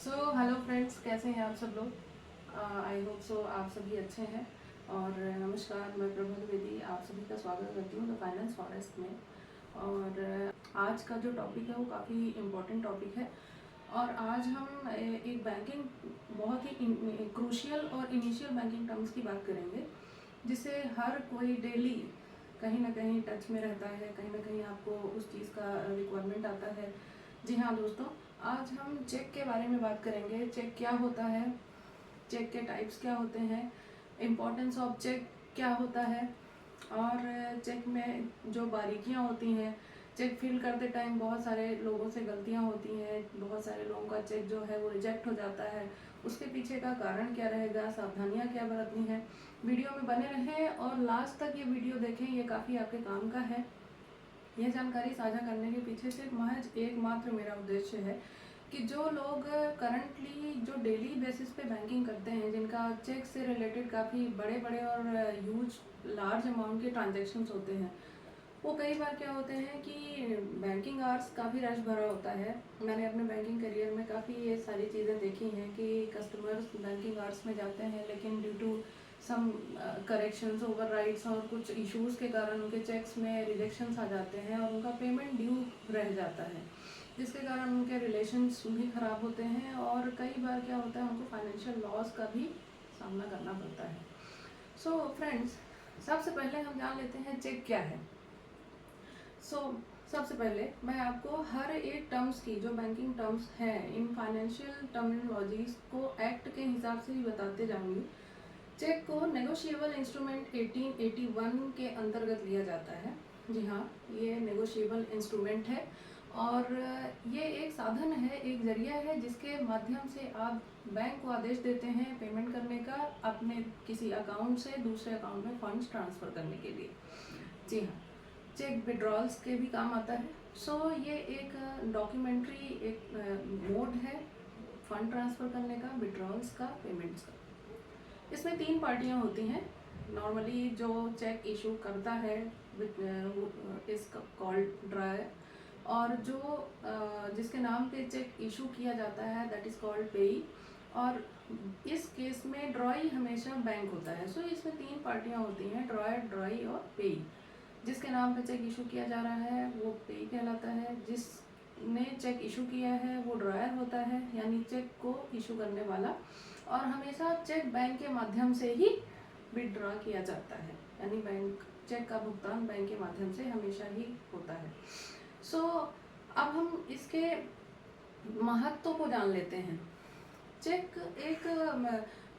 Hello friends, कैसे हैं आप सब लोग। आई होप सो आप सभी अच्छे हैं। और नमस्कार, मैं प्रभा द्विवेदी आप सभी का स्वागत करती हूँ द फाइनेंस फॉरेस्ट में। और आज का जो टॉपिक है वो काफ़ी इम्पोर्टेंट टॉपिक है। और आज हम एक बैंकिंग बहुत ही क्रूशियल और इनिशियल बैंकिंग टर्म्स की बात करेंगे, जिसे हर कोई डेली कहीं ना कहीं टच में रहता है, कहीं ना कहीं आपको उस चीज़ का रिक्वायरमेंट आता है। जी हाँ दोस्तों, आज हम चेक के बारे में बात करेंगे। चेक क्या होता है, चेक के टाइप्स क्या होते हैं, इम्पोर्टेंस ऑफ चेक क्या होता है, और चेक में जो बारीकियां होती हैं। चेक फिल करते टाइम बहुत सारे लोगों से गलतियां होती हैं, बहुत सारे लोगों का चेक जो है वो रिजेक्ट हो जाता है। उसके पीछे का कारण क्या रहेगा, सावधानियां क्या बरतनी है। वीडियो में बने रहें और लास्ट तक ये वीडियो देखें, ये काफ़ी आपके काम का है। यह जानकारी साझा करने के पीछे सिर्फ महज एकमात्र मेरा उद्देश्य है कि जो लोग करंटली जो डेली बेसिस पे बैंकिंग करते हैं, जिनका चेक से रिलेटेड काफ़ी बड़े बड़े और ह्यूज लार्ज अमाउंट के ट्रांजैक्शंस होते हैं, वो कई बार क्या होते हैं कि बैंकिंग आवर्स काफ़ी रश भरा होता है। मैंने अपने बैंकिंग करियर में काफ़ी ये सारी चीज़ें देखी हैं कि कस्टमर्स बैंकिंग आवर्स में जाते हैं, लेकिन due to some corrections, overrides और कुछ इश्यूज़ के कारण उनके चेक्स में रिजेक्शंस आ जाते हैं और उनका पेमेंट ड्यू रह जाता है, जिसके कारण उनके रिलेशंस भी ख़राब होते हैं और कई बार क्या होता है उनको फाइनेंशियल लॉस का भी सामना करना पड़ता है। सो फ्रेंड्स, सबसे पहले हम जान लेते हैं चेक क्या है। सबसे पहले मैं आपको हर एक टर्म्स की, जो बैंकिंग टर्म्स हैं, इन फाइनेंशियल टर्मिनोलॉजीज को एक्ट के हिसाब से ही बताते जाऊंगी। चेक को नेगोशिएबल इंस्ट्रूमेंट 1881 के अंतर्गत लिया जाता है। जी हाँ, ये नेगोशिएबल इंस्ट्रूमेंट है और ये एक साधन है, एक जरिया है जिसके माध्यम से आप बैंक को आदेश देते हैं पेमेंट करने का, अपने किसी अकाउंट से दूसरे अकाउंट में फंड्स ट्रांसफ़र करने के लिए। जी हाँ, चेक विड्रॉल्स के भी काम आता है। ये एक डॉक्यूमेंट्री एक मोड है फंड ट्रांसफ़र करने का, विड्रॉल्स का, पेमेंट्स का। इसमें 3 पार्टियां होती हैं। नॉर्मली जो चेक इशू करता है इज कॉल्ड ड्रायर, और जो जिसके नाम पे चेक इशू किया जाता है दैट इज़ कॉल्ड पेई। और इस केस में ड्रॉई हमेशा बैंक होता है। इसमें 3 पार्टियां होती हैं, ड्रॉयर, ड्रॉई और पेई। जिसके नाम पे चेक इशू किया जा रहा है वो पेई कहलाता है, जिसने चेक इशू किया है वो ड्रॉयर होता है, यानी चेक को इशू करने वाला। और हमेशा चेक बैंक के माध्यम से ही विड्रॉ किया जाता है, यानी बैंक चेक का भुगतान बैंक के माध्यम से हमेशा ही होता है। अब हम इसके महत्व को जान लेते हैं। चेक एक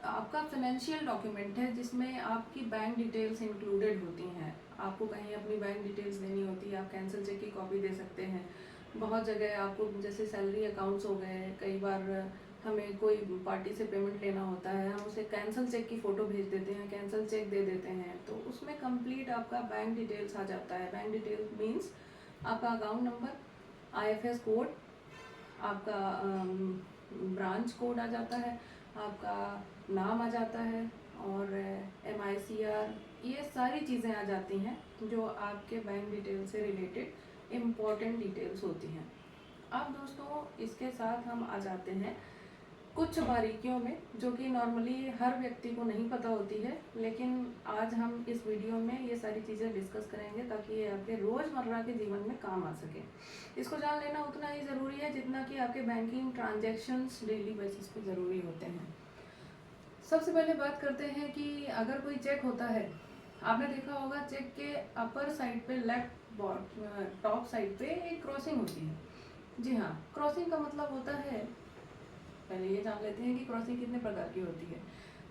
आपका फाइनेंशियल डॉक्यूमेंट है जिसमें आपकी बैंक डिटेल्स इंक्लूडेड होती हैं। आपको कहीं अपनी बैंक डिटेल्स देनी होती है, आप कैंसिल चेक की कॉपी दे सकते हैं। बहुत जगह आपको, जैसे सैलरी अकाउंट्स हो गए, कई बार हमें कोई पार्टी से पेमेंट लेना होता है, हम उसे कैंसिल चेक की फ़ोटो भेज देते हैं, कैंसिल चेक दे देते हैं, तो उसमें कंप्लीट आपका बैंक डिटेल्स आ जाता है। बैंक डिटेल्स मीन्स आपका अकाउंट नंबर, IFS कोड, आपका ब्रांच कोड आ जाता है, आपका नाम आ जाता है, और MICR, ये सारी चीज़ें आ जाती हैं जो आपके बैंक डिटेल से रिलेटेड इम्पॉर्टेंट डिटेल्स होती हैं। अब दोस्तों, इसके साथ हम आ जाते हैं कुछ बारीकियों में, जो कि नॉर्मली हर व्यक्ति को नहीं पता होती है, लेकिन आज हम इस वीडियो में ये सारी चीज़ें डिस्कस करेंगे ताकि ये आपके रोज़मर्रा के जीवन में काम आ सके। इसको जान लेना उतना ही ज़रूरी है जितना कि आपके बैंकिंग ट्रांजैक्शंस डेली बेसिस पे ज़रूरी होते हैं। सबसे पहले बात करते हैं कि अगर कोई चेक होता है, आपने देखा होगा चेक के अपर साइड पे, लेफ्ट टॉप साइड पे एक क्रॉसिंग होती है। जी हाँ, क्रॉसिंग का मतलब होता है, पहले ये जान लेते हैं कि क्रॉसिंग कितने प्रकार की होती है।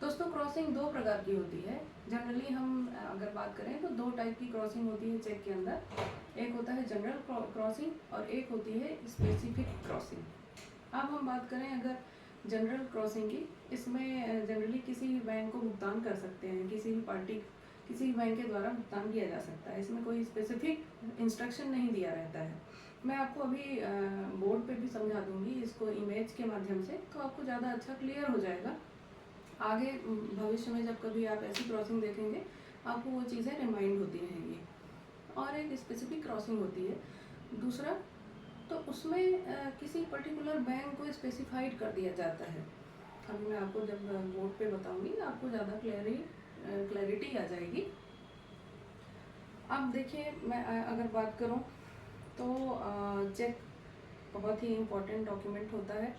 दोस्तों, क्रॉसिंग 2 प्रकार की होती है। जनरली हम अगर बात करें तो 2 टाइप की क्रॉसिंग होती है चेक के अंदर। एक होता है जनरल क्रॉसिंग और एक होती है स्पेसिफिक क्रॉसिंग। अब हम बात करें अगर जनरल क्रॉसिंग की, इसमें जनरली किसी भी बैंक को भुगतान कर सकते हैं, किसी भी पार्टी, किसी भी बैंक के द्वारा भुगतान किया जा सकता है। इसमें कोई स्पेसिफिक इंस्ट्रक्शन नहीं दिया रहता है। मैं आपको अभी बोर्ड पे भी समझा दूंगी इसको इमेज के माध्यम से, तो आपको ज़्यादा अच्छा क्लियर हो जाएगा। आगे भविष्य में जब कभी आप ऐसी क्रॉसिंग देखेंगे, आपको वो चीज़ें रिमाइंड होती रहेंगी। और एक स्पेसिफिक क्रॉसिंग होती है। दूसरा तो उसमें किसी पर्टिकुलर बैंक को स्पेसिफाइड कर दिया जाता है। अभी मैं आपको जब बोर्ड पे बताऊंगी आपको ज़्यादा क्लैरिटी आ जाएगी। अब देखिए, मैं अगर बात करूं तो चेक बहुत ही इम्पोर्टेंट डॉक्यूमेंट होता है।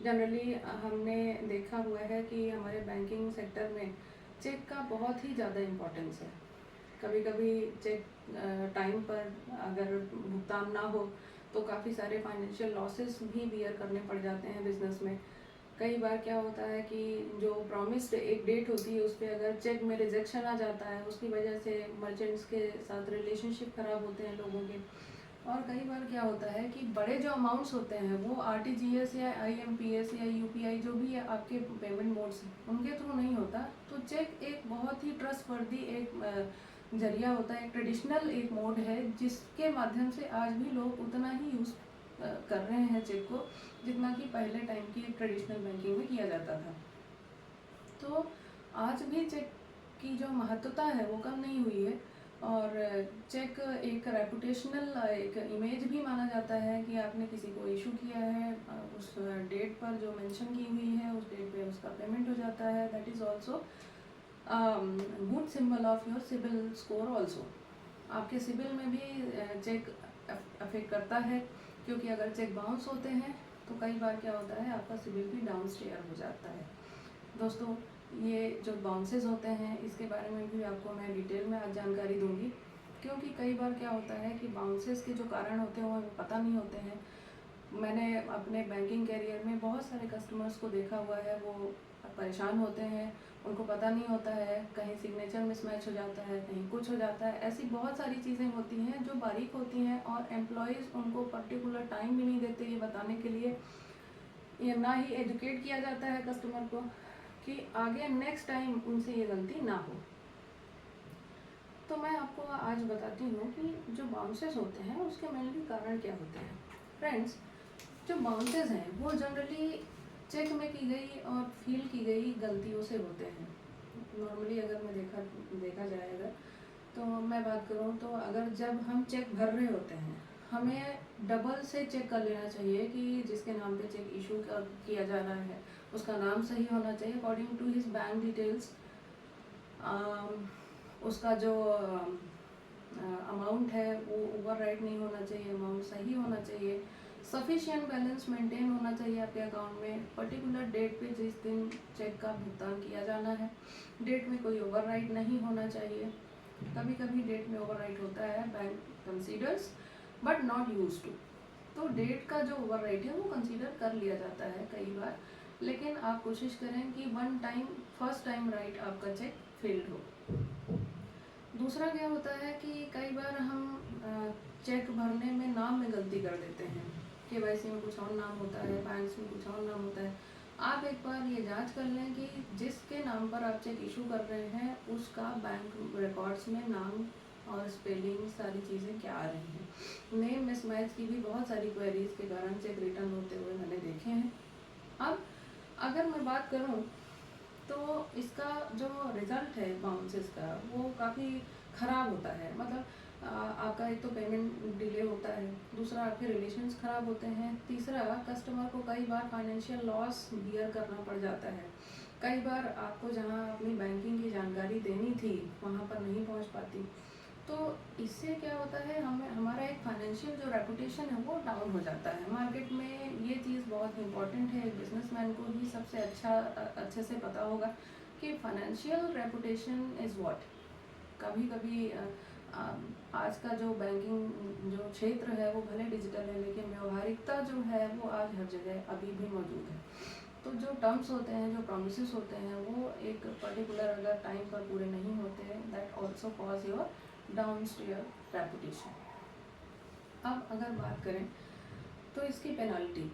जनरली हमने देखा हुआ है कि हमारे बैंकिंग सेक्टर में चेक का बहुत ही ज़्यादा इम्पोर्टेंस है। कभी कभी चेक टाइम पर अगर भुगतान ना हो तो काफ़ी सारे फाइनेंशियल लॉसेस भी बियर करने पड़ जाते हैं बिजनेस में। कई बार क्या होता है कि जो प्रॉमिस्ड एक डेट होती है उस पर अगर चेक में रिजेक्शन आ जाता है, उसकी वजह से मर्चेंट्स के साथ रिलेशनशिप ख़राब होते हैं लोगों के। और कई बार क्या होता है कि बड़े जो अमाउंट्स होते हैं वो आरटीजीएस या आईएमपीएस या यूपीआई जो भी है आपके पेमेंट मोड्स उनके थ्रू नहीं होता। तो चेक एक बहुत ही ट्रस्टवर्दी एक जरिया होता है, एक ट्रेडिशनल एक मोड है जिसके माध्यम से आज भी लोग उतना ही यूज़ कर रहे हैं चेक को जितना कि पहले टाइम की ट्रेडिशनल बैंकिंग में किया जाता था। तो आज भी चेक की जो महत्वता है वो कम नहीं हुई है। और चेक एक रेपुटेशनल एक इमेज भी माना जाता है कि आपने किसी को इशू किया है, उस डेट पर जो मेंशन की हुई है उस डेट पे उसका पेमेंट हो जाता है। That is also good symbol of your CIBIL score also. आपके सिबिल में भी चेक अफेक्ट करता है, क्योंकि अगर चेक बाउंस होते हैं तो कई बार क्या होता है आपका सिबिल भी डाउन स्टेयर हो जाता है। दोस्तों, ये जो बाउंसेस होते हैं इसके बारे में भी आपको मैं डिटेल में आज जानकारी दूंगी, क्योंकि कई बार क्या होता है कि बाउंसेस के जो कारण होते हैं वो हमें पता नहीं होते हैं। मैंने अपने बैंकिंग कैरियर में बहुत सारे कस्टमर्स को देखा हुआ है, वो परेशान होते हैं, उनको पता नहीं होता है, कहीं सिग्नेचर मिसमैच हो जाता है, कहीं कुछ हो जाता है। ऐसी बहुत सारी चीज़ें होती हैं जो बारीक होती हैं और एम्प्लॉयज़ उनको पर्टिकुलर टाइम भी नहीं देते ये बताने के लिए, या ना ही एजुकेट किया जाता है कस्टमर को कि आगे नेक्स्ट टाइम उनसे ये गलती ना हो। तो मैं आपको आज बताती हूँ कि जो बाउंसेस होते हैं उसके मेनली कारण क्या होते हैं। फ्रेंड्स, जो बाउंसेस हैं वो जनरली चेक में की गई और फील की गई गलतियों से होते हैं। नॉर्मली अगर मैं देखा जाएगा तो मैं बात करूँ तो अगर जब हम चेक भर रहे होते हैं हमें डबल से चेक कर लेना चाहिए कि जिसके नाम पे चेक इशू किया जा रहा है उसका नाम सही होना चाहिए according to his bank details. उसका जो अमाउंट है वो ओवर राइट नहीं होना चाहिए, अमाउंट सही होना चाहिए, सफिशिएंट बैलेंस मेंटेन होना चाहिए आपके अकाउंट में, पर्टिकुलर डेट पे जिस दिन चेक का भुगतान किया जाना है डेट में कोई ओवर राइट नहीं होना चाहिए। कभी कभी डेट में ओवर राइट होता है, bank considers but not use to. तो डेट का जो ओवर राइट है वो कंसीडर कर लिया जाता है कई बार, लेकिन आप कोशिश करें कि फर्स्ट टाइम राइट आपका चेक फेल्ड हो। दूसरा क्या होता है कि कई बार हम चेक भरने में नाम में गलती कर देते हैं। केवाईसी में कुछ और नाम होता है, बैंक्स में कुछ और नाम होता है। आप एक बार ये जांच कर लें कि जिसके नाम पर आप चेक इशू कर रहे हैं उसका बैंक रिकॉर्ड्स में नाम और स्पेलिंग सारी चीज़ें क्या आ रही हैं। नेम मिसमैच की भी बहुत सारी क्वेरीज के कारण चेक रिटर्न होते हुए मैंने देखे हैं। अब अगर मैं बात करूं तो इसका जो रिज़ल्ट है बाउंसेस का वो काफ़ी ख़राब होता है। मतलब आपका एक तो पेमेंट डिले होता है, दूसरा आपके रिलेशंस ख़राब होते हैं, तीसरा कस्टमर को कई बार फाइनेंशियल लॉस बियर करना पड़ जाता है। कई बार आपको जहां अपनी बैंकिंग की जानकारी देनी थी वहां पर नहीं पहुंच पाती। तो इससे क्या होता है, हमें हमारा एक फाइनेंशियल जो रेपुटेशन है वो डाउन हो जाता है मार्केट में। ये चीज़ बहुत इंपॉर्टेंट है, बिजनेसमैन को ही सबसे अच्छे से पता होगा कि फाइनेंशियल रेपुटेशन इज़ व्हाट। कभी कभी आज का जो बैंकिंग जो क्षेत्र है वो भले डिजिटल है लेकिन व्यवहारिकता जो है वो आज हर जगह अभी भी मौजूद है। तो जो टर्म्स होते हैं, जो प्रोमिस होते हैं वो एक पर्टिकुलर अगर टाइम पर पूरे नहीं होते हैं that also cause your down stair reputation. अब अगर बात करें तो इसकी पेनल्टी,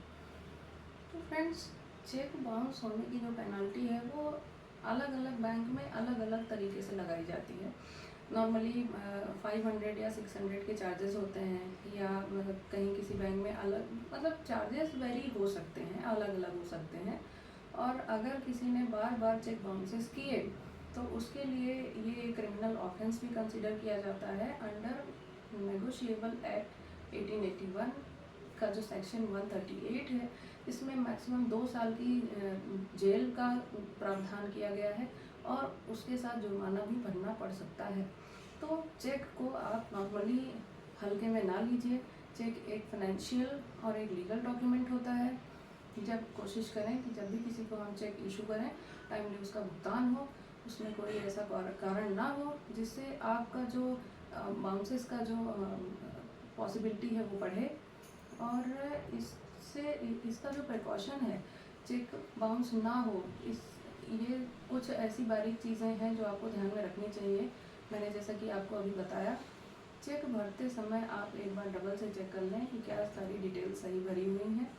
तो फ्रेंड्स चेक बाउंस होने की जो पेनल्टी है वो अलग अलग बैंक में अलग अलग तरीके से लगाई जाती है। नॉर्मली 500 या 600 के चार्जेस होते हैं, या मतलब कहीं किसी बैंक में अलग, मतलब चार्जेस वेरी हो सकते हैं, अलग अलग हो सकते हैं। और अगर किसी ने बार बार चेक बाउंसेस किए तो उसके लिए ये क्रिमिनल ऑफेंस भी कंसिडर किया जाता है अंडर नेगोशिएबल एक्ट 1881 का जो सेक्शन 138 है, इसमें मैक्सिमम 2 साल की जेल का प्रावधान किया गया है और उसके साथ जुर्माना भी भरना पड़ सकता है। तो चेक को आप नॉर्मली हल्के में ना लीजिए। चेक एक फाइनेंशियल और एक लीगल डॉक्यूमेंट होता है। जब कोशिश करें कि जब भी किसी को हम चेक इशू करें, टाइमली उसका भुगतान हो, उसमें कोई ऐसा कारण ना हो जिससे आपका जो बाउंसेस का जो पॉसिबिलिटी है वो बढ़े। और इसका जो प्रिकॉशन है, चेक बाउंस ना हो, ये कुछ ऐसी बारीक चीज़ें हैं जो आपको ध्यान में रखनी चाहिए। मैंने जैसा कि आपको अभी बताया, चेक भरते समय आप एक बार डबल से चेक कर लें कि क्या सारी डिटेल्स सही भरी हुई हैं।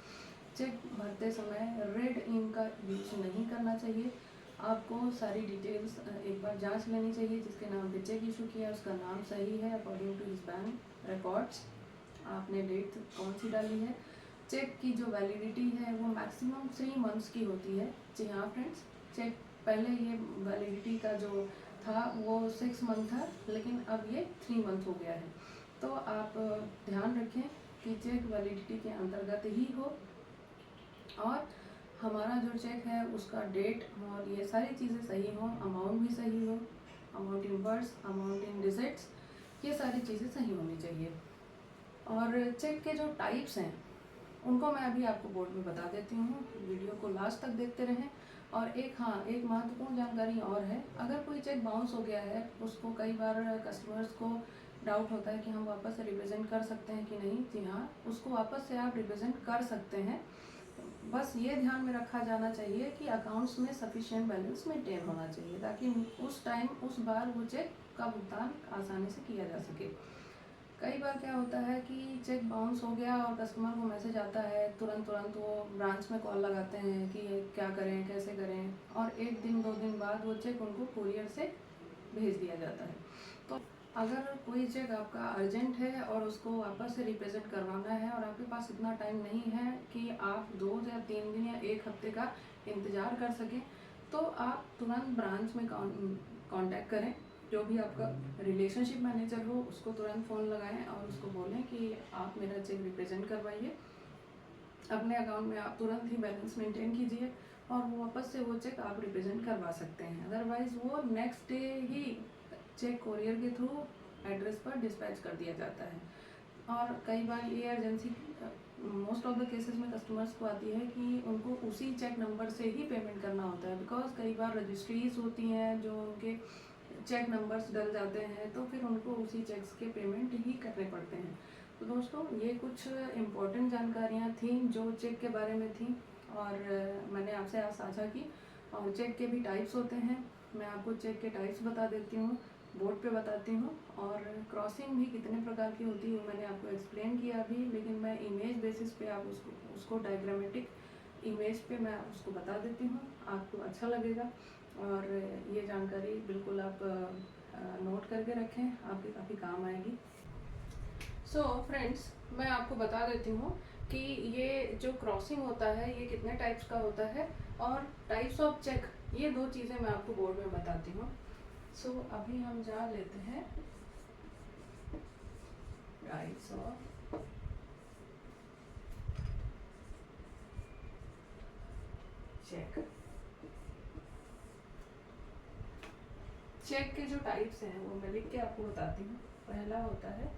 चेक भरते समय रेड इंक का यूज नहीं करना चाहिए। आपको सारी डिटेल्स एक बार जांच लेनी चाहिए। जिसके नाम पे चेक इशू किया उसका नाम सही है according to his bank records, आपने डेट कौन सी डाली है। चेक की जो वैलिडिटी है वो मैक्सिमम 3 मंथ्स की होती है। जी हाँ फ्रेंड्स, चेक पहले ये वैलिडिटी का जो था वो 6 मंथ था, लेकिन अब ये 3 मंथ हो गया है। तो आप ध्यान रखें कि चेक वैलिडिटी के अंतर्गत ही हो और हमारा जो चेक है उसका डेट और ये सारी चीज़ें सही हों, अमाउंट भी सही हो, amount in words, amount in digits, ये सारी चीज़ें सही होनी चाहिए। और चेक के जो टाइप्स हैं उनको मैं अभी आपको बोर्ड में बता देती हूँ, वीडियो को लास्ट तक देखते रहें। और एक महत्वपूर्ण जानकारी और है, अगर कोई चेक बाउंस हो गया है, उसको कई बार कस्टमर्स को डाउट होता है कि हम वापस से रिप्रेजेंट कर सकते हैं कि नहीं। जी हाँ, उसको वापस से आप रिप्रेजेंट कर सकते हैं। बस ये ध्यान में रखा जाना चाहिए कि अकाउंट्स में सफिशिएंट बैलेंस मेंटेन होना चाहिए ताकि उस बार वो चेक का भुगतान आसानी से किया जा सके। कई बार क्या होता है कि चेक बाउंस हो गया और कस्टमर को मैसेज आता है, तुरंत वो ब्रांच में कॉल लगाते हैं कि क्या करें, कैसे करें, और 1 दिन 2 दिन बाद वो चेक उनको कुरियर से भेज दिया जाता है। तो अगर कोई चेक आपका अर्जेंट है और उसको वापस से रिप्रेजेंट करवाना है और आपके पास इतना टाइम नहीं है कि आप 2 या 3 दिन या 1 हफ्ते का इंतज़ार कर सकें, तो आप तुरंत ब्रांच में कांटेक्ट करें। जो भी आपका रिलेशनशिप मैनेजर हो उसको तुरंत फ़ोन लगाएं और उसको बोलें कि आप मेरा चेक रिप्रेजेंट करवाइए। अपने अकाउंट में आप तुरंत ही बैलेंस मेंटेन कीजिए और वो वापस से वो चेक आप रिप्रेजेंट करवा सकते हैं। अदरवाइज़ वो नेक्स्ट डे ही चेक कोरियर के थ्रू एड्रेस पर डिस्पैच कर दिया जाता है। और कई बार ये urgency most of the cases में कस्टमर्स को आती है कि उनको उसी चेक नंबर से ही पेमेंट करना होता है, बिकॉज कई बार रजिस्ट्रीज होती हैं जो उनके चेक नंबर्स डल जाते हैं, तो फिर उनको उसी चेक्स के पेमेंट ही करने पड़ते हैं। तो दोस्तों, ये कुछ इम्पोर्टेंट जानकारियाँ थी जो चेक के बारे में थी और मैंने आपसे आज साझा की। और चेक के भी टाइप्स होते हैं, मैं आपको चेक के टाइप्स बता देती हूँ, बोर्ड पे बताती हूँ। और क्रॉसिंग भी कितने प्रकार की होती है मैंने आपको एक्सप्लेन किया अभी, लेकिन मैं इमेज बेसिस पे आप उसको डायग्रामेटिक इमेज पे मैं उसको बता देती हूँ, आपको अच्छा लगेगा। और ये जानकारी बिल्कुल आप नोट करके रखें, आपके काफ़ी काम आएगी। सो फ्रेंड्स, मैं आपको बता देती हूँ कि ये जो क्रॉसिंग होता है ये कितने टाइप्स का होता है और टाइप्स ऑफ चेक, ये 2 चीज़ें मैं आपको बोर्ड में बताती हूँ। सो अभी हम जान लेते हैं टाइप्स ऑफ चेक। चेक के जो टाइप्स हैं वो मैं लिख के आपको बताती हूँ। पहला होता है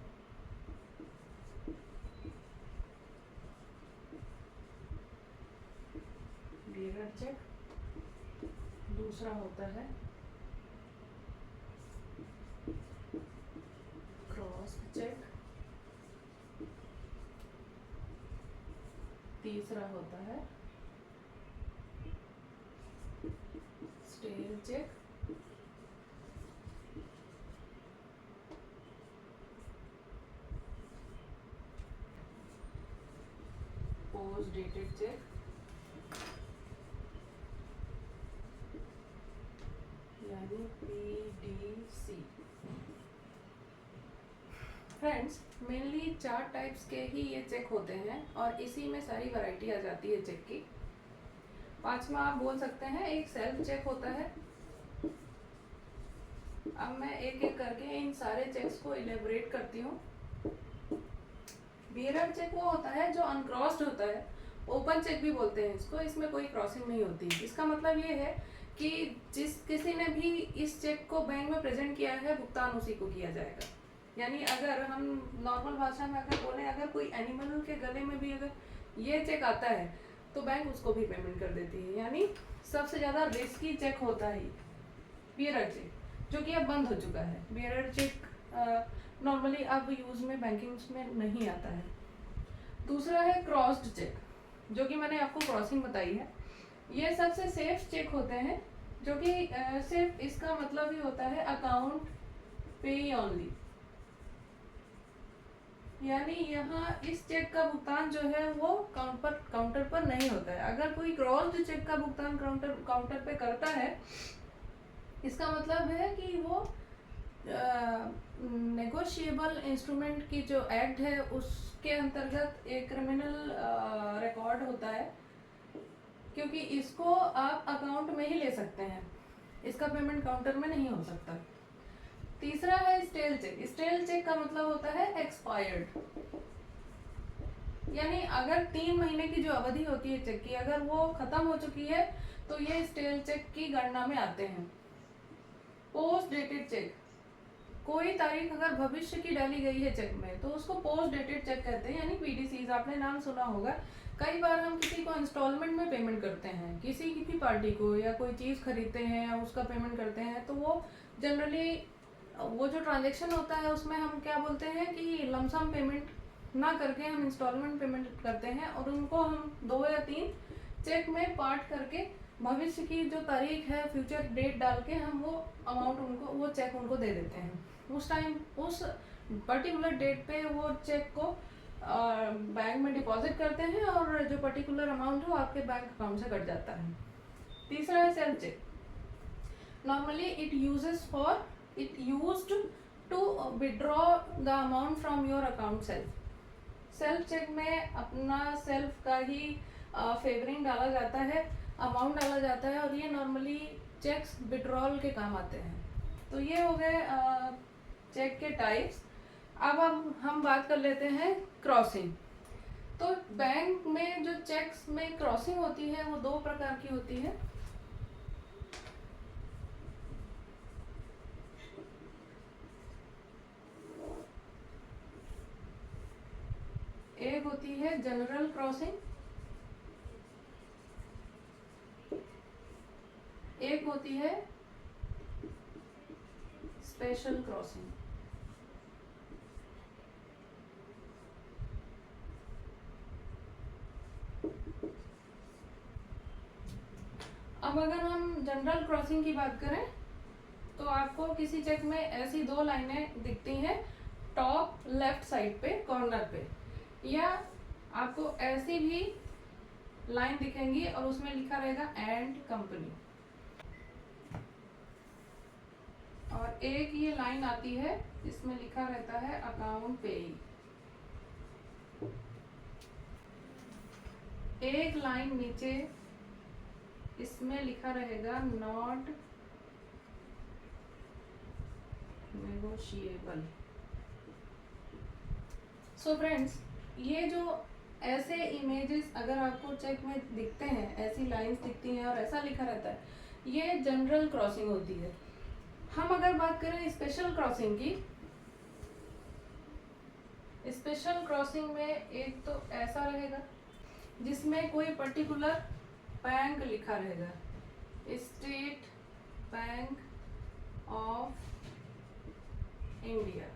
बियरर चेक, दूसरा होता है क्रॉस चेक, तीसरा होता है stale cheque, post dated cheque, यानी PDC। फ्रेंड्स, मेनली 4 टाइप्स के ही ये चेक होते हैं और इसी में सारी वैरायटी आ जाती है चेक की। 5वां आप बोल सकते हैं एक सेल्फ चेक होता है। अब मैं एक एक करके इन सारे चेक्स को इलेबोरेट करती हूँ। बियरर चेक वो होता है जो अनक्रॉस्ड होता है, ओपन चेक भी बोलते हैं इसको, इसमें कोई क्रॉसिंग नहीं होती। इसका मतलब ये है कि जिस किसी ने भी इस चेक को बैंक में प्रेजेंट किया है, भुगतान उसी को किया जाएगा। यानी अगर हम नॉर्मल भाषा में अगर बोले, अगर कोई एनिमल के गले में भी अगर ये चेक आता है तो बैंक उसको भी पेमेंट कर देती है। यानी सबसे ज़्यादा रिस्की चेक होता है बियरर चेक, जो कि अब बंद हो चुका है। बियरर चेक नॉर्मली अब यूज़ में बैंकिंग में नहीं आता है। दूसरा है क्रॉस्ड चेक, जो कि मैंने आपको क्रॉसिंग बताई है। ये सबसे सेफ चेक होते हैं, जो कि सिर्फ इसका मतलब ही होता है अकाउंट पे ओनली। यानी यहाँ इस चेक का भुगतान जो है वो काउंटर पर नहीं होता है। अगर कोई क्रॉस्ड चेक का भुगतान काउंटर पे करता है, इसका मतलब है कि वो नेगोशिएबल इंस्ट्रूमेंट की जो एक्ट है उसके अंतर्गत एक क्रिमिनल रिकॉर्ड होता है, क्योंकि इसको आप अकाउंट में ही ले सकते हैं, इसका पेमेंट काउंटर में नहीं हो सकता। तीसरा है स्टेल चेक। स्टेल चेक का मतलब होता है एक्सपायर्ड, यानी अगर 3 महीने की जो अवधि होती है चेक की, अगर वो खत्म हो चुकी है तो ये स्टेल चेक की गणना में आते हैं। पोस्ट डेटेड चेक, कोई तारीख अगर भविष्य की डाली गई है चेक में तो उसको पोस्ट डेटेड चेक कहते हैं, यानी पीडीसीज, आपने नाम सुना होगा। कई बार हम किसी को इंस्टॉलमेंट में पेमेंट करते हैं, किसी की भी पार्टी को, या कोई चीज़ खरीदते हैं या उसका पेमेंट करते हैं, तो वो जनरली वो जो ट्रांजेक्शन होता है उसमें हम क्या बोलते हैं कि लमसम पेमेंट ना करके हम इंस्टॉलमेंट पेमेंट करते हैं, और उनको हम 2 या 3 चेक में पार्ट करके भविष्य की जो तारीख है, फ्यूचर डेट डाल के हम वो अमाउंट उनको, वो चेक उनको दे देते हैं। उस टाइम उस पर्टिकुलर डेट पे वो चेक को बैंक में डिपॉजिट करते हैं, और जो पर्टिकुलर अमाउंट हो आपके बैंक अकाउंट से कट जाता है। तीसरा है self cheque. Normally it used to withdraw the amount from your account self cheque में अपना सेल्फ का ही फेवरिंग डाला जाता है, अमाउंट डाला जाता है, और ये नॉर्मली चेक्स विड्रॉल के काम आते हैं। तो ये हो गए चेक के टाइप्स। अब हम बात कर लेते हैं क्रॉसिंग। तो बैंक में जो चेक्स में क्रॉसिंग होती है वो 2 प्रकार की होती है। एक होती है जनरल क्रॉसिंग, एक होती है स्पेशल क्रॉसिंग। अब अगर हम जनरल क्रॉसिंग की बात करें तो आपको किसी चेक में ऐसी 2 लाइनें दिखती हैं टॉप लेफ्ट साइड पे कॉर्नर पे, या आपको ऐसी भी लाइन दिखेंगी और उसमें लिखा रहेगा एंड कंपनी, और एक ये लाइन आती है इसमें लिखा रहता है अकाउंट पेई। एक लाइन नीचे इसमें लिखा रहेगा नॉट नेगोशिएबल। सो फ्रेंड्स, ये जो ऐसे इमेजेस अगर आपको चेक में दिखते हैं, ऐसी लाइंस दिखती हैं और ऐसा लिखा रहता है, ये जनरल क्रॉसिंग होती है। हम अगर बात करें स्पेशल क्रॉसिंग की, स्पेशल क्रॉसिंग में एक तो ऐसा रहेगा जिसमें कोई पर्टिकुलर बैंक लिखा रहेगा, स्टेट बैंक ऑफ इंडिया।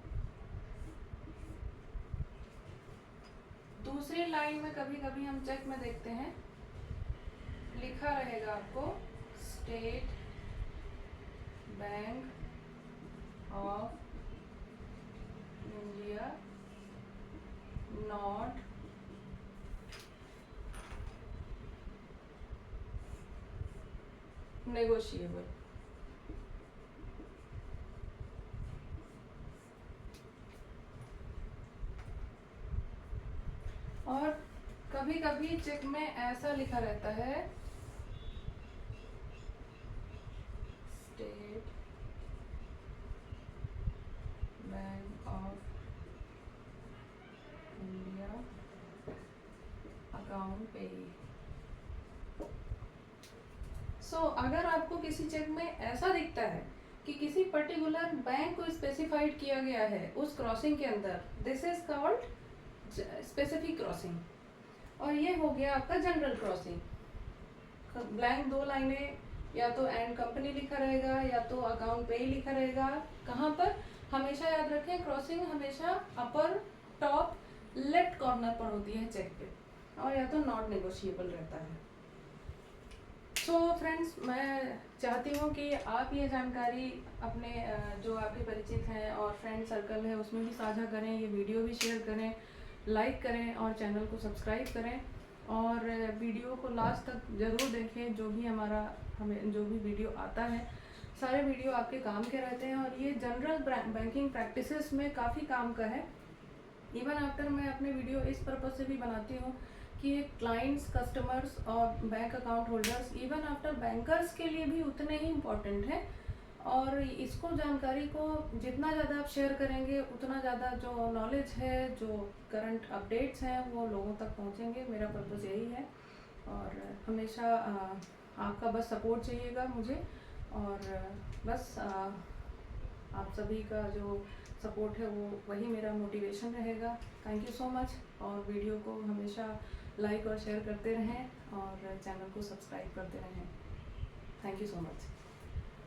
दूसरी लाइन में कभी कभी हम चेक में देखते हैं लिखा रहेगा आपको state bank of India not negotiable. और कभी कभी चेक में ऐसा लिखा रहता है state bank of India account पे। सो अगर आपको किसी चेक में ऐसा दिखता है कि किसी पर्टिकुलर बैंक को स्पेसिफाइड किया गया है उस क्रॉसिंग के अंदर, this is called specific crossing, और ये हो गया आपका जनरल क्रॉसिंग। ब्लैंक 2 लाइनें, या तो एंड कंपनी लिखा रहेगा या तो अकाउंट पे ही लिखा रहेगा। कहाँ पर? हमेशा याद रखें, क्रॉसिंग हमेशा अपर टॉप लेफ्ट कॉर्नर पर होती है चेक पे, और या तो नॉट नेगोशिएबल रहता है। सो फ्रेंड्स, मैं चाहती हूँ कि आप ये जानकारी अपने जो आपके परिचित हैं और फ्रेंड सर्कल है उसमें भी साझा करें, ये वीडियो भी शेयर करें, लाइक करें और चैनल को सब्सक्राइब करें, और वीडियो को लास्ट तक ज़रूर देखें। जो भी हमें जो भी वीडियो आता है, सारे वीडियो आपके काम के रहते हैं, और ये जनरल बैंकिंग प्रैक्टिसेस में काफ़ी काम का है। इवन आफ्टर मैं अपने वीडियो इस पर्पज़ से भी बनाती हूँ कि क्लाइंट्स, कस्टमर्स और bank account holders, even after bankers के लिए भी उतने ही इम्पोर्टेंट है, और इसको जानकारी को जितना ज़्यादा आप शेयर करेंगे उतना ज़्यादा जो नॉलेज है, जो करंट अपडेट्स हैं, वो लोगों तक पहुँचेंगे। मेरा पर्पज़ यही है, और हमेशा आपका बस सपोर्ट चाहिएगा मुझे, और बस आप सभी का जो सपोर्ट है वो वही मेरा मोटिवेशन रहेगा। थैंक यू सो मच, और वीडियो को हमेशा लाइक और शेयर करते रहें और चैनल को सब्सक्राइब करते रहें। Thank you so much.